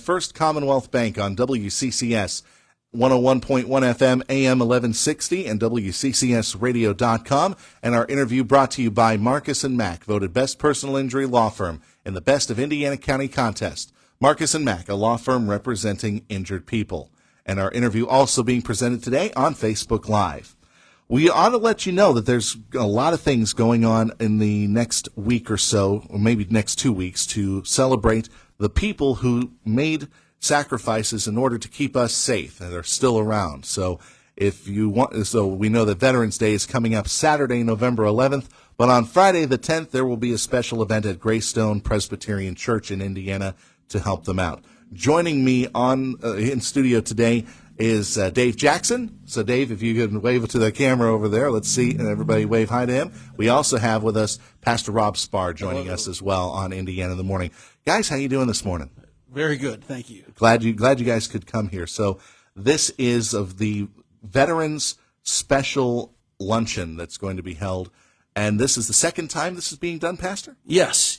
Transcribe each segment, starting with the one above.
First Commonwealth Bank on WCCS 101.1 FM, AM 1160, and WCCSradio.com. And our interview brought to you by Marcus & Mack, voted Best Personal Injury Law Firm in the Best of Indiana County contest. Marcus & Mack, a law firm representing injured people. And our interview also being presented today on Facebook Live. We ought to let you know that there's a lot of things going on in the next week or so, or maybe next 2 weeks, to celebrate the people who made sacrifices in order to keep us safe and are still around. So if you want, so we know that Veterans Day is coming up Saturday, November 11th, but on Friday the 10th there will be a special event at Greystone Presbyterian Church in Indiana to help them out. Joining me on in studio today is Dave Jackson. So Dave, if you can wave to the camera over there, let's see, and everybody wave hi to him. We also have with us Pastor Rob Sparr joining us as well on Indiana in the Morning. Guys, how you doing this morning? Very good, thank you. Glad you guys could come here. So this is of the Veterans Special Luncheon that's going to be held, and this is the second time this is being done, Pastor? Yes.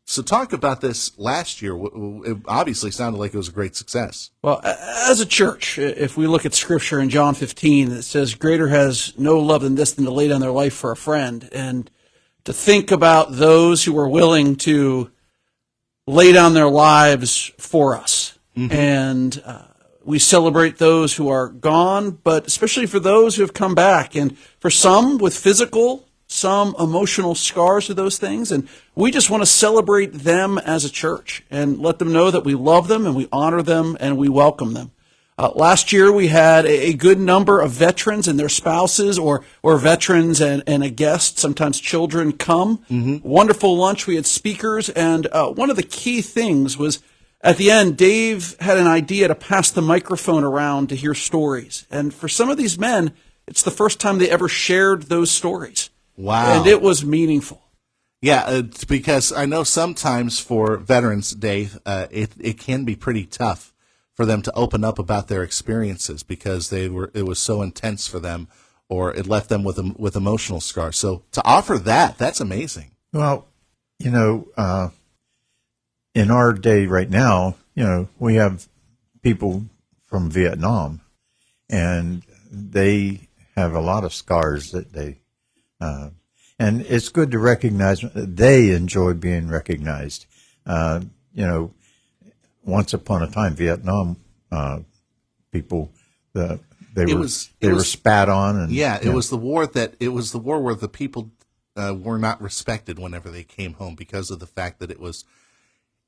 So talk about this last year. It obviously sounded like it was a great success. Well, as a church, if we look at Scripture in John 15, it says, "Greater has no love than this, than to lay down their life for a friend." And to think about those who are willing to lay down their lives for us. Mm-hmm. And we celebrate those who are gone, but especially for those who have come back. And for some with physical, some emotional scars to those things. And we just want to celebrate them as a church and let them know that we love them and we honor them and we welcome them. Last year we had a good number of veterans and their spouses or veterans and a guest, sometimes children, come. Mm-hmm. Wonderful lunch. We had speakers. And one of the key things was at the end, Dave had an idea to pass the microphone around to hear stories. And for some of these men, it's the first time they ever shared those stories. Wow. And it was meaningful. Yeah, because I know sometimes for Veterans Day, it can be pretty tough for them to open up about their experiences because it was so intense for them, or it left them with emotional scars. So to offer that's amazing. Well, in our day right now, we have people from Vietnam, and they have a lot of scars that they. And it's good to recognize they enjoy being recognized. Once upon a time, Vietnam people they were spat on, and it was the war where the people were not respected whenever they came home because of the fact that it was,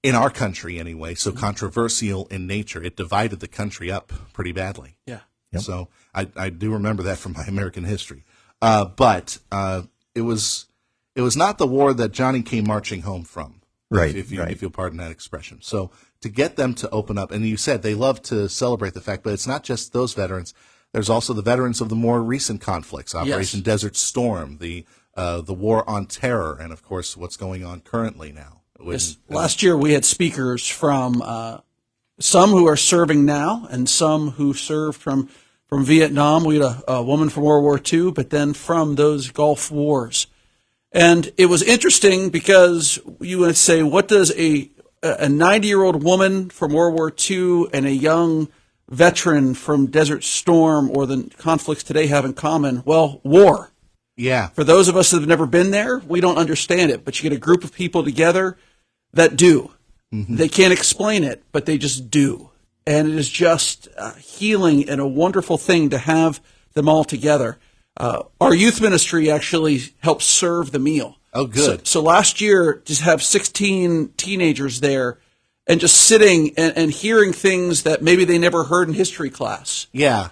in our country anyway, so controversial in nature. It divided the country up pretty badly. Yeah. Yep. So I do remember that from my American history. But it was not the war that Johnny came marching home from, right? If you'll pardon that expression. So to get them to open up, and you said they love to celebrate the fact, but it's not just those veterans. There's also the veterans of the more recent conflicts, Operation Desert Storm, the war on terror, and of course what's going on currently now. Last year we had speakers from some who are serving now, and some who served from Vietnam. We had a woman from World War II, but then from those Gulf Wars. And it was interesting because you would say, what does a 90-year-old woman from World War II and a young veteran from Desert Storm or the conflicts today have in common? Well, war. Yeah. For those of us that have never been there, we don't understand it. But you get a group of people together that do. Mm-hmm. They can't explain it, but they just do. And it is just healing and a wonderful thing to have them all together. Our youth ministry actually helps serve the meal. Oh, good. So last year, just have 16 teenagers there and just sitting and hearing things that maybe they never heard in history class. Yeah.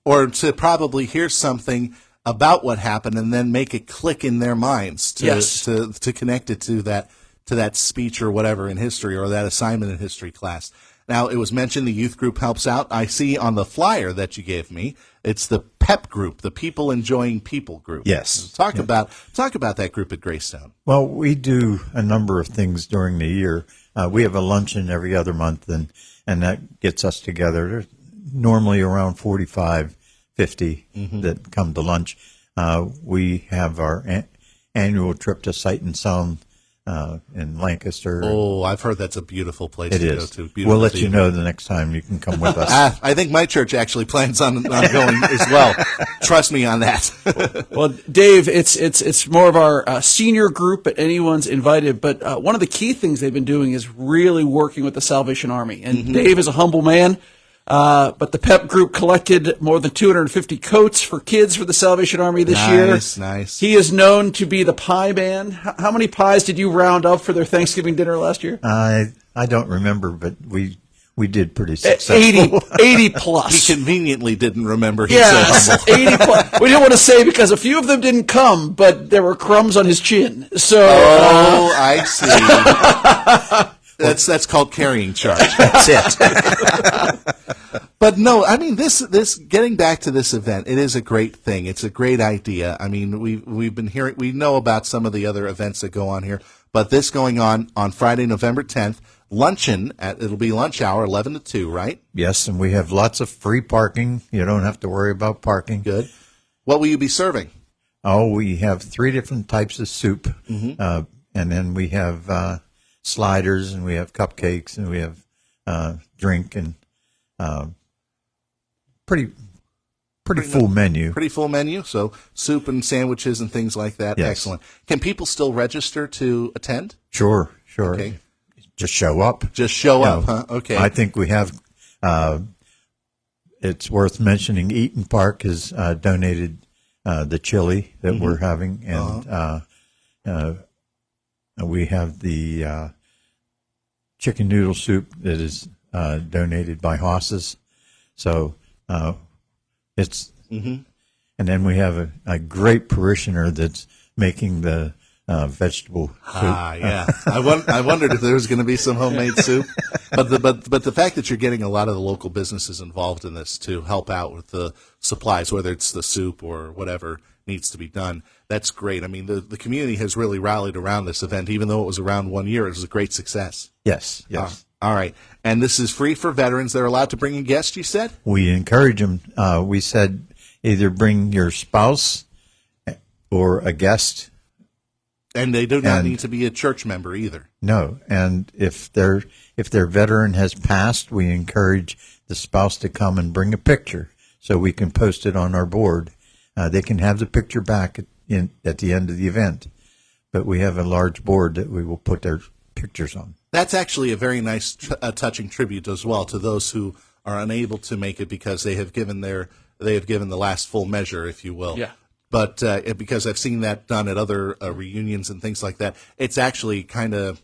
Or to probably hear something about what happened and then make it click in their minds to connect it to that speech or whatever in history or that assignment in history class. Now, it was mentioned the youth group helps out. I see on the flyer that you gave me, it's the PEP group, the People Enjoying People group. Yes. Talk about that group at Greystone. Well, we do a number of things during the year. We have a luncheon every other month, and that gets us together. There's normally around 45, 50 that come to lunch. We have our annual trip to Sight and Sound in Lancaster. Oh, I've heard that's a beautiful place It to is. go to. Beautiful We'll let you theater. know the next time you can come with us. I think my church actually plans on going as well. Trust me on that. Well, Dave, it's more of our senior group, but anyone's invited. But one of the key things they've been doing is really working with the Salvation Army. And Dave is a humble man, but the PEP group collected more than 250 coats for kids for the Salvation Army this year. Nice. He is known to be the pie man. How many pies did you round up for their Thanksgiving dinner last year? I don't remember, but we did pretty successful. 80 plus. He conveniently didn't remember. He's Yes, so humble. 80 plus. We didn't want to say because a few of them didn't come, but there were crumbs on his chin. So, Oh, I see. That's called carrying charge. That's it. But no, I mean this getting back to this event, it is a great thing. It's a great idea. I mean, we've been hearing, we know about some of the other events that go on here, but this going on Friday, November 10th, luncheon it'll be lunch hour 11 to 2, right? Yes, and we have lots of free parking. You don't have to worry about parking. Good. What will you be serving? Oh, we have 3 different types of soup, and then we have sliders, and we have cupcakes, and we have drink, and pretty full menu. Pretty full menu, so soup and sandwiches and things like that. Yes. Excellent. Can people still register to attend? Sure. Okay. Just show up. Just show up, No, huh? Okay. I think we have. It's worth mentioning. Eaton Park has donated the chili that we're having, and we have the chicken noodle soup that is donated by Hosses. So it's, and then we have a great parishioner that's making the vegetable soup. Yeah. I wondered if there was going to be some homemade soup, but the fact that you're getting a lot of the local businesses involved in this to help out with the supplies, whether it's the soup or whatever needs to be done, that's great. I mean, the community has really rallied around this event, even though it was around 1 year. It was a great success. Yes. All right, and this is free for veterans. They're allowed to bring in guests, you said? We encourage them. We said either bring your spouse or a guest. And they do not need to be a church member either. No, and if their veteran has passed, we encourage the spouse to come and bring a picture so we can post it on our board. They can have the picture back at the end of the event, but we have a large board that we will put their pictures on. That's actually a very nice, touching tribute as well to those who are unable to make it because they have given the last full measure, if you will. Yeah. But because I've seen that done at other reunions and things like that, it's actually kind of,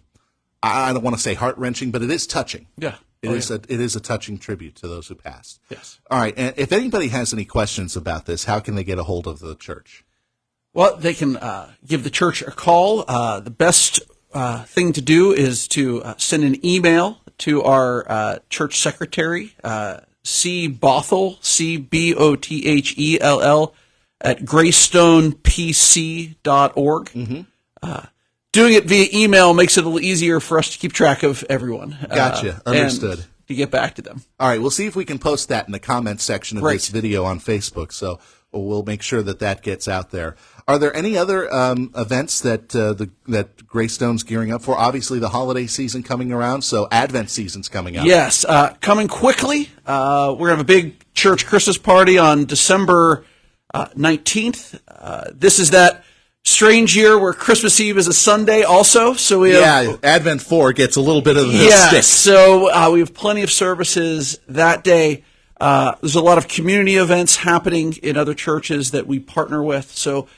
I don't want to say heart-wrenching, but it is touching. yeah. It is a touching tribute to those who passed. Yes. All right. And if anybody has any questions about this, how can they get a hold of the church? Well, they can give the church a call. The best thing to do is to send an email to our church secretary, C. Bothell, CBOTHELL, at greystonepc.org. Doing it via email makes it a little easier for us to keep track of everyone. Gotcha. Understood. And to get back to them. All right, we'll see if we can post that in the comments section of Great. this video on Facebook. So we'll make sure that gets out there. Are there any other events that that Greystone's gearing up for? Obviously, the holiday season coming around, so Advent season's coming up. Yes, coming quickly. We're going to have a big church Christmas party on December 19th. This is that strange year where Christmas Eve is a Sunday also. So we have, Advent 4 gets a little bit of the yeah, stick. so we have plenty of services that day. There's a lot of community events happening in other churches that we partner with. So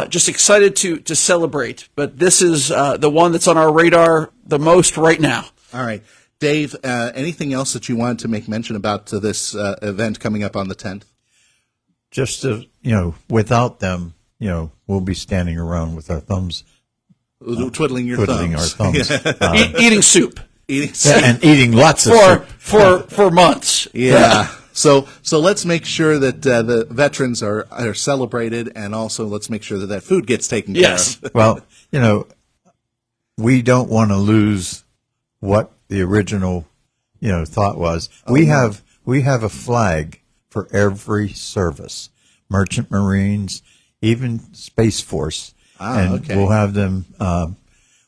just excited to celebrate. But this is the one that's on our radar the most right now. All right. Dave, anything else that you wanted to make mention about this event coming up on the 10th? Just to, without them, we'll be standing around with our thumbs, Twiddling your twiddling our thumbs. thumbs, Eating soup and eating lots of soup. for months. Yeah. So let's make sure that the veterans are celebrated, and also let's make sure that food gets taken Yes. care of. Well, we don't want to lose what the original, thought was. We have a flag for every service, Merchant Marines, even Space Force, and okay. we'll have them.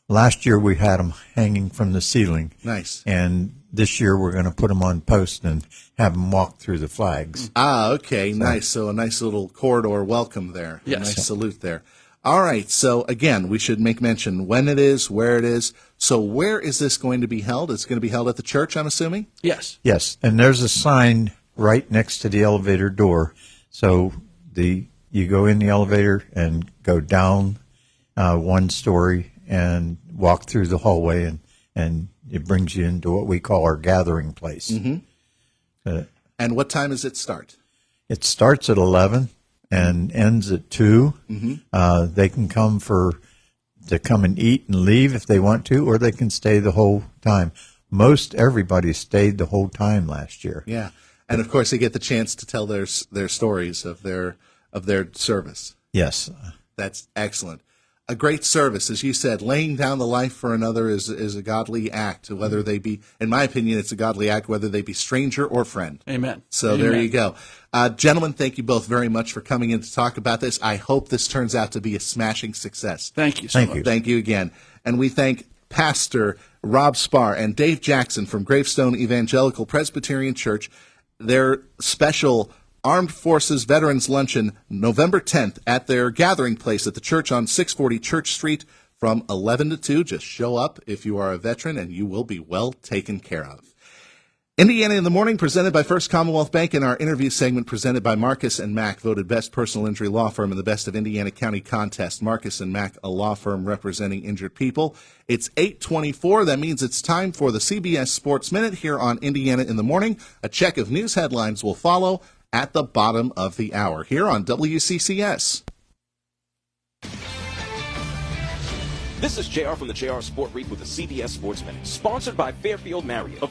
last year we had them hanging from the ceiling. Nice. And this year we're going to put them on posts and have them walk through the flags. Ah, okay, nice. So a nice little corridor welcome there. Yes. A nice salute there. All right, so again, we should make mention when it is, where it is. So where is this going to be held? It's going to be held at the church, I'm assuming? Yes. Yes, and there's a sign right next to the elevator door. So you go in the elevator and go down one story and walk through the hallway, and it brings you into what we call our gathering place. Mm-hmm. And what time does it start? It starts at 11 and ends at 2. Mm-hmm. They can come to come and eat and leave if they want to, or they can stay the whole time. Most everybody stayed the whole time last year. Yeah, and of course they get the chance to tell their stories of their service. Yes, That's excellent. A great service, as you said, laying down the life for another is a godly act, whether they be, in my opinion, it's a godly act, whether they be stranger or friend. Amen. So Amen. there you go. Gentlemen, thank you both very much for coming in to talk about this. I hope this turns out to be a smashing success. Thank you so Thank much. you. Thank you again. And we thank Pastor Rob Sparr and Dave Jackson from Gravestone Evangelical Presbyterian Church. Their special Armed Forces Veterans Luncheon, November 10th, at their gathering place at the church on 640 Church Street from 11 to 2. Just show up if you are a veteran, and you will be well taken care of. Indiana in the Morning, presented by First Commonwealth Bank, and our interview segment presented by Marcus & Mack, voted Best Personal Injury Law Firm in the Best of Indiana County contest. Marcus & Mack, a law firm representing injured people. It's 8:24. That means it's time for the CBS Sports Minute here on Indiana in the Morning. A check of news headlines will follow at the bottom of the hour here on WCCS. This is JR from the JR Sport Brief with the CBS Sports Minute, sponsored by Fairfield Marriott.